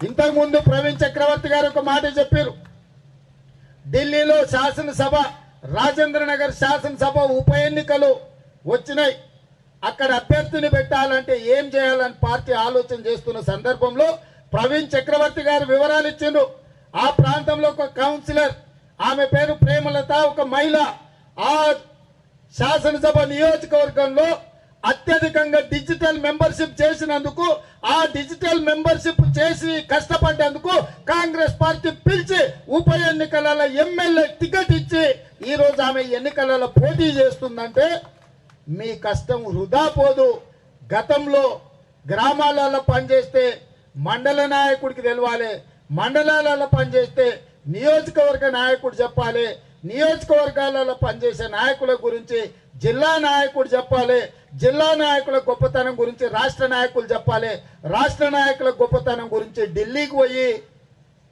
ఇంతకు ముందు ప్రవీణ్ చక్రవర్తి గారు ఒక మాట చెప్పారు. ఢిల్లీలో శాసనసభ, రాజేంద్ర నగర్ శాసనసభ ఉప ఎన్నికలు వచ్చినాయి. అక్కడ అభ్యర్థిని పెట్టాలంటే ఏం చేయాలని పార్టీ ఆలోచన చేస్తున్న సందర్భంలో ప్రవీణ్ చక్రవర్తి గారు వివరాలు ఇచ్చిండ్రు. ఆ ప్రాంతంలో ఒక కౌన్సిలర్, ఆమె పేరు ప్రేమలత, ఒక మహిళ ఆ శాసనసభ నియోజకవర్గంలో అత్యధికంగా డిజిటల్ మెంబర్షిప్ చేసినందుకు, ఆ డిజిటల్ మెంబర్షిప్ చేసి కష్టపడ్డందుకు కాంగ్రెస్ పార్టీ పిలిచి ఉప ఎన్నికలలో ఎమ్మెల్యే టికెట్ ఇచ్చి ఈ రోజు ఆమె ఎన్నికలలో పోటీ చేస్తుందంటే మీ కష్టం వృధా పోదు. గతంలో గ్రామాలలో పనిచేస్తే మండల నాయకుడికి తెలవాలి, మండలాలలో పనిచేస్తే నియోజకవర్గ నాయకుడు చెప్పాలి, నియోజకవర్గాలలో పనిచేసే నాయకుల గురించి జిల్లా నాయకుడు చెప్పాలి, జిల్లా నాయకుల గొప్పతనం గురించి రాష్ట్ర నాయకులు చెప్పాలి, రాష్ట్ర నాయకుల గొప్పతనం గురించి ఢిల్లీకి పోయి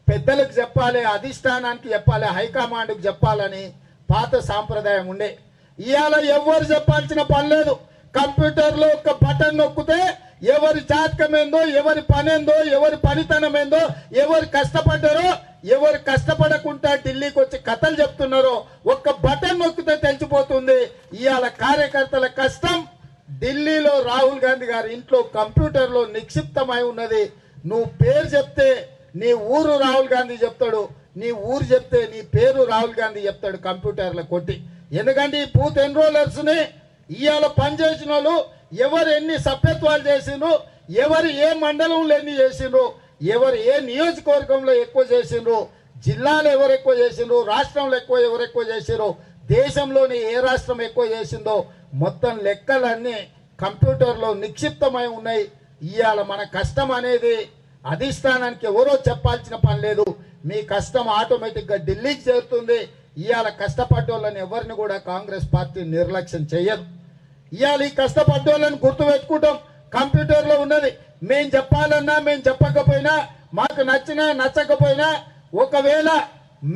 పెద్దలకు చెప్పాలి, అధిష్టానానికి చెప్పాలి, హైకమాండ్కి చెప్పాలని పాత సాంప్రదాయం ఉండే. ఇవాళ ఎవరు చెప్పాల్సిన పని లేదు. కంప్యూటర్లో ఒక బటన్ నొక్కితే ఎవరి జాతకం ఏందో, ఎవరి పని ఏందో, ఎవరి పనితనం ఏందో, ఎవరు కష్టపడ్డారో, ఎవరు కష్టపడకుండా ఢిల్లీకి వచ్చి కథలు చెప్తున్నారో ఒక్క బటన్ నొక్కితే తెలిసిపోతుంది. ఇవాళ కార్యకర్తల కష్టం ఢిల్లీలో రాహుల్ గాంధీ గారి ఇంట్లో కంప్యూటర్లో నిక్షిప్తమై ఉన్నది. నువ్వు పేరు చెప్తే నీ ఊరు రాహుల్ గాంధీ చెప్తాడు, నీ ఊరు చెప్తే నీ పేరు రాహుల్ గాంధీ చెప్తాడు కంప్యూటర్లో కొట్టి. ఎందుకంటే ఈ బూత్ ఎన్రోలర్స్ ని ఇవాళ పనిచేసిన వాళ్ళు ఎవరు ఎన్ని సభ్యత్వాలు చేసిండ్రు, ఎవరు ఏ మండలంలో ఎన్ని చేసిండ్రు, ఎవరు ఏ నియోజకవర్గంలో ఎక్కువ చేసిండ్రు, జిల్లాలో ఎవరు ఎక్కువ చేసిండ్రు, రాష్ట్రంలో ఎవరు ఎక్కువ చేసిండ్రు, దేశంలోని ఏ రాష్ట్రం ఎక్కువ చేసిందో మొత్తం లెక్కలన్నీ కంప్యూటర్లో నిక్షిప్తమై ఉన్నాయి. ఇవాళ మన కష్టం అనేది అధిష్టానానికి ఎవరో చెప్పాల్సిన పని లేదు. మీ కష్టం ఆటోమేటిక్గా ఢిల్లీకి చేరుతుంది. ఇవాళ కష్టపడ్డోళ్ళని ఎవరిని కూడా కాంగ్రెస్ పార్టీ నిర్లక్ష్యం చేయదు. ఇవాళ ఈ కష్టపడ్డోళ్ళని గుర్తు పెట్టుకుంటాం. కంప్యూటర్లో ఉన్నది. మేం చెప్పాలన్నా, మేం చెప్పకపోయినా, మాకు నచ్చినా నచ్చకపోయినా, ఒకవేళ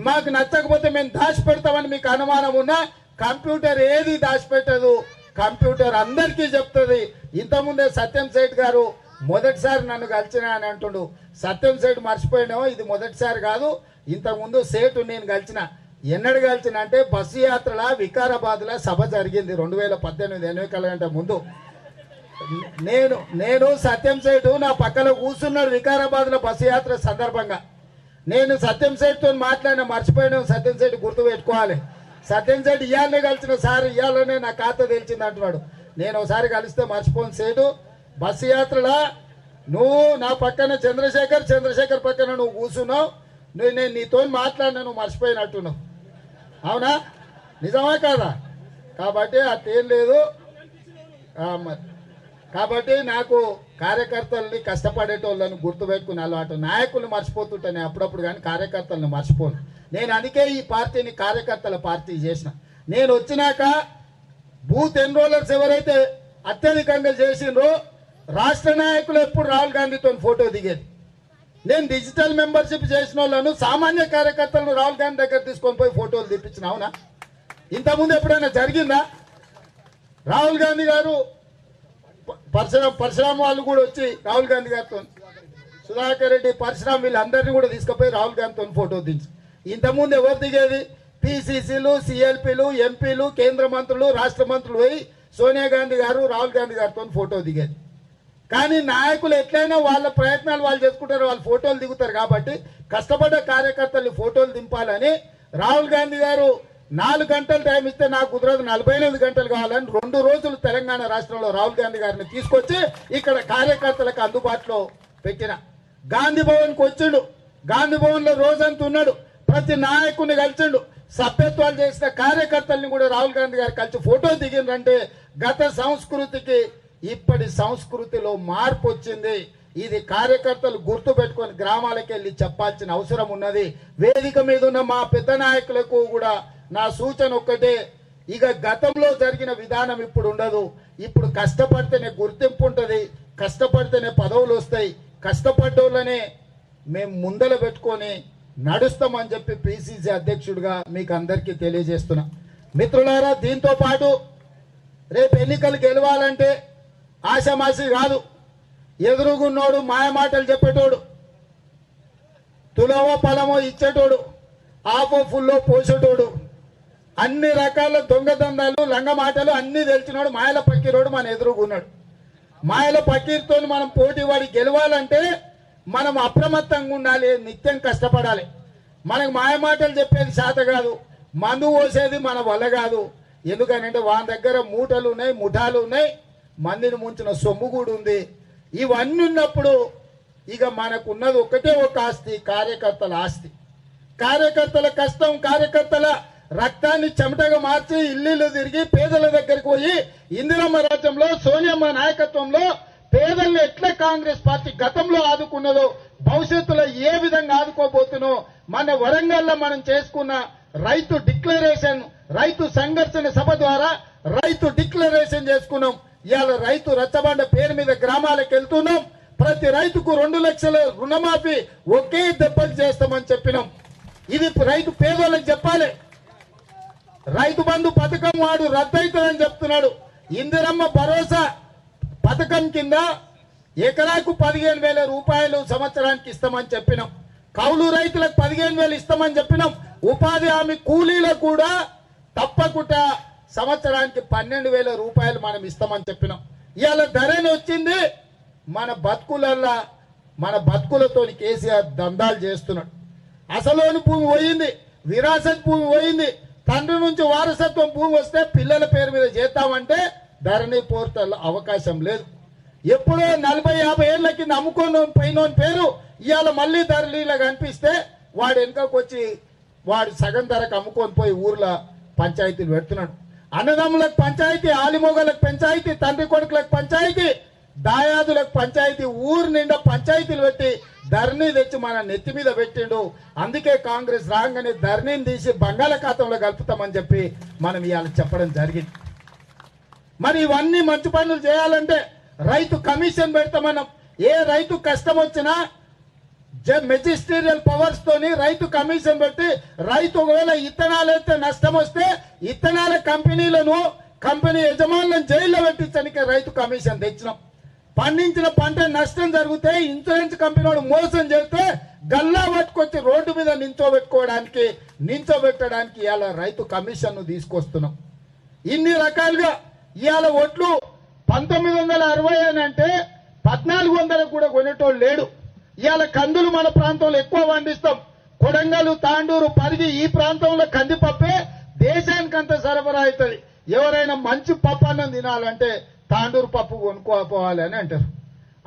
మాకు నచ్చకపోతే మేము దాచిపెడతామని మీకు అనుమానం ఉన్నా కంప్యూటర్ ఏది దాచిపెట్టదు. కంప్యూటర్ అందరికీ చెప్తుంది. ఇంతకుముందే సత్యం సేఠ్ గారు మొదటిసారి నన్ను కలిసిన అని అంటుండు. సత్యం సేఠ్ మర్చిపోయినామో, ఇది మొదటిసారి కాదు. ఇంతకుముందు సేఠు నేను కలిసిన. ఎన్నడు కలిసిన అంటే బస్సు యాత్రల వికారాబాద్లో సభ జరిగింది 2018 ఎన్నికల కంటే ముందు. నేను సత్యం సేఠు నా పక్కన కూర్చున్నాడు వికారాబాద్లో బస్సు యాత్ర సందర్భంగా. నేను సత్యం సేఠ్తో మాట్లాడిన, మర్చిపోయినాం. సత్యం సేఠ్ గుర్తు పెట్టుకోవాలి. సత్యం సేఠ్ ఇవాళనే కలిసిన, సార్ ఇవాళనే నా ఖాతా తెలిసింది అంటున్నాడు. నేను ఒకసారి కలిస్తే మర్చిపోను సేఠు. బస్సు యాత్రలో నువ్వు నా పక్కన చంద్రశేఖర్ పక్కన నువ్వు కూర్చున్నావు. నేను నీతో మాట్లాడినా, నువ్వు మర్చిపోయినట్టున్నావు. అవునా? నిజమే కాదా? కాబట్టి అదేం లేదు. కాబట్టి నాకు కార్యకర్తల్ని, కష్టపడేటోళ్ళని గుర్తుపెట్టుకుని అలవాటు. నాయకులు మర్చిపోతుంటాను అప్పుడప్పుడు, కానీ కార్యకర్తలను మర్చిపోను. నేను అందుకే ఈ పార్టీని కార్యకర్తల పార్టీ చేసిన. నేను వచ్చినాక బూత్ ఎన్రోలర్స్ ఎవరైతే అత్యధికంగా చేసిండ్రో రాష్ట్ర నాయకులు ఎప్పుడు రాహుల్ గాంధీతో ఫోటో దిగేది. నేను డిజిటల్ మెంబర్షిప్ చేసిన వాళ్ళను, సామాన్య కార్యకర్తలను రాహుల్ గాంధీ దగ్గర తీసుకొని పోయి ఫోటోలు తెప్పించిన. అవునా? ఇంతకుముందు ఎప్పుడైనా జరిగిందా? రాహుల్ గాంధీ గారు, పరశురామ్ వాళ్ళు కూడా వచ్చి రాహుల్ గాంధీ గారితో, సుధాకర్ రెడ్డి, పరశురామ్ వీళ్ళందరినీ కూడా తీసుకుపోయి రాహుల్ గాంధీతో ఫోటో దించి. ఇంతకుముందు ఎవరు దిగేది? పిసిసిలు, సిఎల్పిలు, ఎంపీలు, కేంద్ర మంత్రులు, రాష్ట్ర మంత్రులు పోయి సోనియా గాంధీ గారు, రాహుల్ గాంధీ గారితో ఫోటో దిగేది. కానీ నాయకులు ఎట్లయినా వాళ్ళ ప్రయత్నాలు వాళ్ళు చేసుకుంటారు, వాళ్ళు ఫోటోలు దిగుతారు. కాబట్టి కష్టపడ్డ కార్యకర్తలు ఫోటోలు దింపాలని రాహుల్ గాంధీ గారు 4 గంటలు టైం ఇస్తే నాకు కుదరదు, 48 గంటలు కావాలని 2 రోజులు తెలంగాణ రాష్ట్రంలో రాహుల్ గాంధీ గారిని తీసుకొచ్చి ఇక్కడ కార్యకర్తలకు అందుబాటులో పెట్టిన. గాంధీ భవన్కి వచ్చిండు. గాంధీ భవన్లో రోజంతా ఉన్నాడు. ప్రతి నాయకుడిని కలిసిండు. సభ్యత్వాలు చేసిన కార్యకర్తల్ని కూడా రాహుల్ గాంధీ గారు కలిసి ఫోటో దిగిందంటే గత సంస్కృతికి ఇప్పటి సంస్కృతిలో మార్పు వచ్చింది. ఇది కార్యకర్తలు గుర్తు పెట్టుకొని గ్రామాలకు వెళ్ళి చెప్పాల్సిన అవసరం ఉన్నది. వేదిక మీద ఉన్న మా పెద్ద నాయకులకు కూడా నా సూచన ఒక్కటే, ఇక గతంలో జరిగిన విధానం ఇప్పుడు ఉండదు. ఇప్పుడు కష్టపడితేనే గుర్తింపు ఉంటుంది, కష్టపడితేనే పదవులు వస్తాయి, కష్టపడ్డోళ్ళనే మేము ముందల పెట్టుకొని నడుస్తామని చెప్పి పిసిసి అధ్యక్షుడిగా మీకు అందరికీ తెలియజేస్తున్నా. మిత్రులారా, దీంతో పాటు రేపు ఎన్నికలు గెలవాలంటే ఆశామాసి కాదు. ఎదురుగున్నోడు మాయమాటలు చెప్పేటోడు తులవ పొలమో ఇచ్చేటోడు, ఆపో ఫుల్లో పోసేటోడు, అన్ని రకాల దొంగదందాలు లంగ మాటలు అన్ని తెలిసినోడు మాయల పక్కీరోడు మన ఎదురుగున్నాడు. మాయల పక్కీర్తో మనం పోటీ వాడి గెలవాలంటే మనం అప్రమత్తంగా ఉండాలి, నిత్యం కష్టపడాలి. మనకు మాయ మాటలు చెప్పేది శాత కాదు, మందు పోసేది మన వల్ల కాదు. ఎందుకనంటే వాళ్ళ దగ్గర మూటలు ఉన్నాయి, ముఠాలు ఉన్నాయి, మందిని ముంచిన సొమ్ము కూడా ఉంది. ఇవన్నీ ఉన్నప్పుడు ఇక మనకున్నది ఒకటే ఒక ఆస్తి, కార్యకర్తల ఆస్తి. కార్యకర్తల కష్టం, కార్యకర్తల రక్తాన్ని చెమటగా మార్చి ఇల్లు తిరిగి పేదల దగ్గరికి పోయి ఇందిరమ్మ రాజ్యంలో సోనియమ్మ నాయకత్వంలో పేదల్ని ఎట్లా కాంగ్రెస్ పార్టీ గతంలో ఆదుకున్నదో భవిష్యత్తులో ఏ విధంగా ఆదుకోబోతున్నో మన వరంగల్లో మనం చేసుకున్న రైతు డిక్లరేషన్, రైతు సంఘర్షణ సభ ద్వారా రైతు డిక్లరేషన్ చేసుకున్నాం. ఇవాళ రైతు రచ్చబండ పేరు మీద గ్రామాలకు వెళ్తున్నాం. ప్రతి రైతుకు 2 లక్షల రుణమాఫీ ఒకే దెబ్బకి చేస్తామని చెప్పినాం. ఇది రైతు పేదోళ్ళకి చెప్పాలి. రైతు బంధు పథకం వాడు రద్దయితుందని చెప్తున్నాడు. ఇందిరమ్మ భరోసా పథకం కింద ఎకరాకు 15,000 రూపాయలు సంవత్సరానికి ఇస్తామని చెప్పినాం. కౌలు రైతులకు 15,000 ఇస్తామని చెప్పినాం. ఉపాధి హామీ కూలీలకు కూడా తప్పకుండా సంవత్సరానికి 12,000 రూపాయలు మనం ఇస్తామని చెప్పినాం. ఇవాళ ధరని వచ్చింది. మన బతుకులల్లా మన బతుకులతో కేసీఆర్ దందాలు చేస్తున్నాడు. అసలోని భూమి పోయింది, విరాసత్ భూమి పోయింది. తండ్రి నుంచి వారసత్వం భూమి వస్తే పిల్లల పేరు మీద చేద్దామంటే ధరణి పోర్టల్ అవకాశం లేదు. ఎప్పుడో 40-50 ఏళ్ల కింద అమ్ముకొని పోయినోని పేరు ఇవాళ మళ్ళీ ధరలీలా కనిపిస్తే వాడు వెనుకకు వచ్చి వాడు సగం ధరకు అమ్ముకొని పోయి ఊర్లో పంచాయతీలు పెడుతున్నాడు. అన్నదమ్ములకు పంచాయతీ, ఆలిమోగలకు పంచాయతీ, తండ్రి కొడుకులకు పంచాయతీ, దాయాదులకు పంచాయతీ, ఊరు నిండా పంచాయతీలు పెట్టి ధరణి తెచ్చి మన నెత్తి మీద పెట్టిండు. అందుకే కాంగ్రెస్ రాగానే ధరణిని తీసి బంగాళాఖాతంలో కలుపుతామని చెప్పి మనం ఇవాళ చెప్పడం జరిగింది. మరి ఇవన్నీ మంచి పనులు చేయాలంటే రైతు కమిషన్ పెడతామన్నాం. ఏ రైతు కష్టం వచ్చినా మెజిస్టీరియల్ పవర్స్ తోని రైతు కమిషన్ పెట్టి రైతు ఒకవేళ ఇత్తనాలు అయితే నష్టం వస్తే ఇత్తనాల కంపెనీలను, కంపెనీ యజమానులను జైల్లో పెట్టించడానికి రైతు కమిషన్ తెచ్చినాం. పండించిన పంట నష్టం జరిగితే ఇన్సూరెన్స్ కంపెనీ వాడు మోసం చేస్తే గల్లా పట్టుకొచ్చి రోడ్డు మీద నించోబెట్టడానికి ఇవాళ రైతు కమిషన్ ను తీసుకొస్తున్నాం. ఇన్ని రకాలుగా ఇవాళ ఒట్లు 1960 అని అంటే 1400 కూడా కొనేటోళ్ళు లేడు. ఇవాళ కందులు మన ప్రాంతంలో ఎక్కువ పండిస్తాం. కొడంగల్, తాండూరు, పరిగి ఈ ప్రాంతంలో కందిపప్పే దేశానికంతా సరఫరా అవుతుంది. ఎవరైనా మంచి పప్పు అన్నం తినాలంటే తాండూరు పప్పు కొనుక్కోపోవాలి అని అంటారు.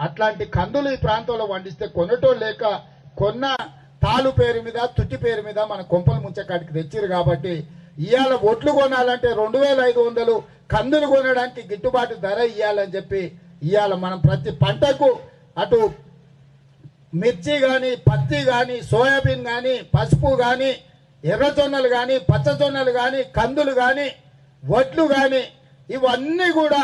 అట్లాంటి కందులు ఈ ప్రాంతంలో పండిస్తే కొనటోళ్ళు లేక కొన్న తాలు పేరు మీద, తుట్టి పేరు మీద మన కొంపలు ముంచకాడికి తెచ్చిరు. కాబట్టి ఇవాళ ఒట్లు కొనాలంటే 2,500 కందులు కొనడానికి గిట్టుబాటు ధర ఇవ్వాలని చెప్పి ఇవాళ మనం ప్రతి పంటకు అటు మిర్చి కానీ, పత్తి కానీ, సోయాబీన్ కానీ, పసుపు కానీ, ఎర్రజొన్నలు కానీ, పచ్చజొన్నలు కానీ, కందులు కానీ, వడ్లు కానీ ఇవన్నీ కూడా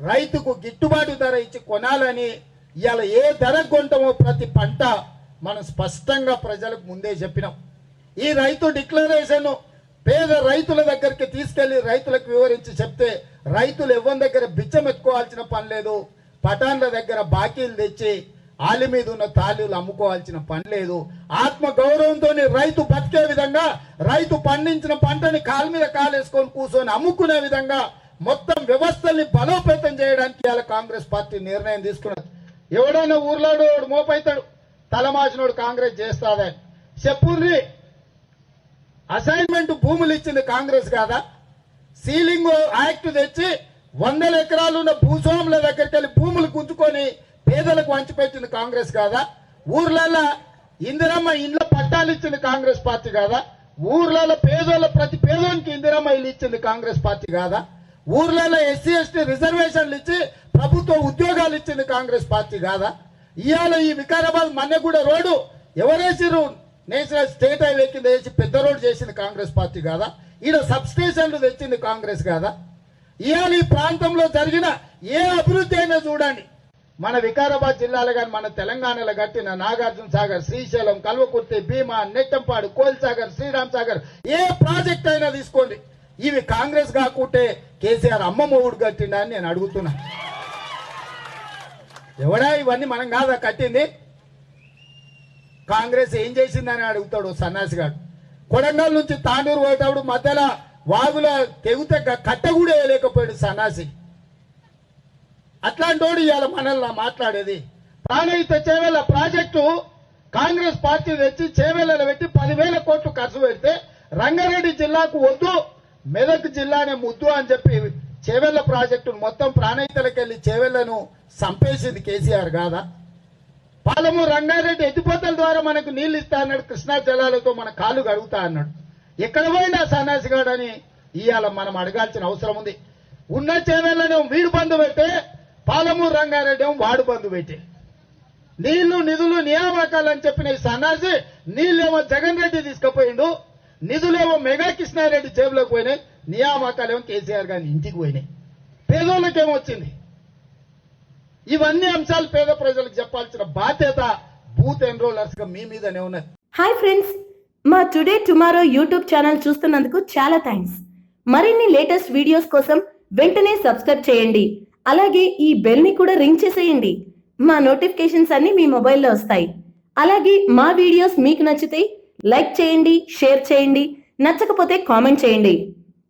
రైతుకు గిట్టుబాటు ధర ఇచ్చి కొనాలని ఇవాళ ఏ ధర కొంటామో ప్రతి పంట మనం స్పష్టంగా ప్రజలకు ముందే చెప్పినాం. ఈ రైతు డిక్లరేషన్ పేద రైతుల దగ్గరికి తీసుకెళ్లి రైతులకు వివరించి చెప్తే రైతులు ఎవరి దగ్గర బిచ్చం ఎత్తుకోవాల్సిన పని లేదు, పటాన్ల దగ్గర బాకీలు తెచ్చి ఆలి మీద ఉన్న తాళీలు అమ్ముకోవాల్సిన పని లేదు. ఆత్మ గౌరవంతో రైతు బతికే విధంగా, రైతు పండించిన పంటని కాలు మీద కాలేసుకొని కూర్చొని అమ్ముకునే విధంగా మొత్తం వ్యవస్థల్ని బలోపేతం చేయడానికి ఇవాళ కాంగ్రెస్ పార్టీ నిర్ణయం తీసుకున్నది. ఎవడైనా ఊర్లోడు మోపైతాడు, తలమాసినోడు కాంగ్రెస్ చేస్తాదని చెప్పుర్రి. అసైన్మెంట్ భూములు ఇచ్చింది కాంగ్రెస్ కాదా? సీలింగ్ యాక్ట్ తెచ్చి 100 ఎకరాలు ఉన్న భూస్వాముల దగ్గరికి వెళ్ళి భూములు గుంజుకొని పేదలకు వంచిపెట్టింది కాంగ్రెస్ కాదా? ఊర్లలో ఇందిరమ్మ ఇండ్ల పట్టాలు ఇచ్చింది కాంగ్రెస్ పార్టీ కాదా? ఊర్లలో పేదోళ్ళ ప్రతి పేదోనికి ఇందిరమ్మ ఇల్లు ఇచ్చింది కాంగ్రెస్ పార్టీ కాదా? ఊర్లలో ఎస్సీ ఎస్టీ రిజర్వేషన్లు ఇచ్చి ప్రభుత్వ ఉద్యోగాలు ఇచ్చింది కాంగ్రెస్ పార్టీ కాదా? ఇవాళ ఈ వికారాబాద్ మన్నెగూడ రోడ్డు ఎవరేసిరు? నేషనల్ స్టేట్ హైవే కింద వేసి పెద్ద రోడ్డు చేసింది కాంగ్రెస్ పార్టీ కాదా? ఈడ సబ్ స్టేషన్లు తెచ్చింది కాంగ్రెస్ కాదా? ఇవాళ ఈ ప్రాంతంలో జరిగిన ఏ అభివృద్ధి అయినా చూడండి, మన వికారాబాద్ జిల్లాలో కానీ మన తెలంగాణలో కట్టిన నాగార్జున సాగర్, శ్రీశైలం, కల్వకుర్తి, భీమా, నెట్టంపాడు, కోల్సాగర్, శ్రీరామ్ సాగర్ ఏ ప్రాజెక్ట్ అయినా తీసుకోండి, ఇవి కాంగ్రెస్ కాకుంటే కేసీఆర్ అమ్మ మొగుడు కట్టిండా అని నేను అడుగుతున్నా. ఎవడా ఇవన్నీ మనం కాదా కట్టింది? కాంగ్రెస్ ఏం చేసిందని అడుగుతాడు సన్నాసిగాడు. కొడంగల్ నుంచి తాండూరు పోయేటప్పుడు మధ్యలో వాగుల తెగితే కట్ట కూడా వేయలేకపోయాడు సన్నాసి. అట్లాంటి వాడు ఇవాళ మనల్ని మాట్లాడేది. ప్రాణహిత చేవెళ్ళ ప్రాజెక్టు కాంగ్రెస్ పార్టీ తెచ్చి చేవెళ్ళలో పెట్టి 10,000 కోట్లు ఖర్చు పెడితే రంగారెడ్డి జిల్లాకు వద్దు, మెదక్ జిల్లానే ముద్దు అని చెప్పి చేవెళ్ళ ప్రాజెక్టును మొత్తం ప్రాణహితలకు వెళ్ళి చేవెళ్లను సంపేసింది కేసీఆర్ కాదా? పాలమూరు రంగారెడ్డి ఎత్తిపోతల ద్వారా మనకు నీళ్లు ఇస్తా అన్నాడు, కృష్ణా జలాలతో మన కాళ్ళు కడుగుతా అన్నాడు. ఎక్కడ పోయినా సన్నాసిగాడని ఇవాళ మనం అడగాల్సిన అవసరం ఉంది. ఉన్న చేవెళ్లను వీడు బంధు పెట్టే, పాలమూరు రంగారెడ్డి ఏమో వాడు బంధు పెట్టే. నీళ్లు నిధులు నియామకాలు అని చెప్పిన ఈ సన్నాసి నీళ్ళేమో జగన్ రెడ్డి తీసుకుపోయిండు, నిధులేమో మెగా కృష్ణారెడ్డి జేబులోకి పోయినాయి, నియామకాలేమో కేసీఆర్ గారి ఇంటికి పోయినాయి. పేదోళ్ళకేమొచ్చింది? ఇవన్నీ అంశాలు పేద ప్రజలకు చెప్పాల్సిన బాధ్యత బూత్ ఎన్రోలర్స్ గా మీ మీదనే ఉన్నది. హాయ్ ఫ్రెండ్స్, మా టుడే టుమారో యూట్యూబ్ ఛానల్ చూస్తున్నందుకు చాలా థ్యాంక్స్. మరిన్ని లేటెస్ట్ వీడియోస్ కోసం వెంటనే సబ్స్క్రైబ్ చేయండి. అలాగే ఈ బెల్ ని కూడా రింగ్ చేసేయండి. మా నోటిఫికేషన్స్ అన్ని మీ మొబైల్లో వస్తాయి. అలాగే మా వీడియోస్ మీకు నచ్చితే లైక్ చేయండి, షేర్ చేయండి, నచ్చకపోతే కామెంట్ చేయండి.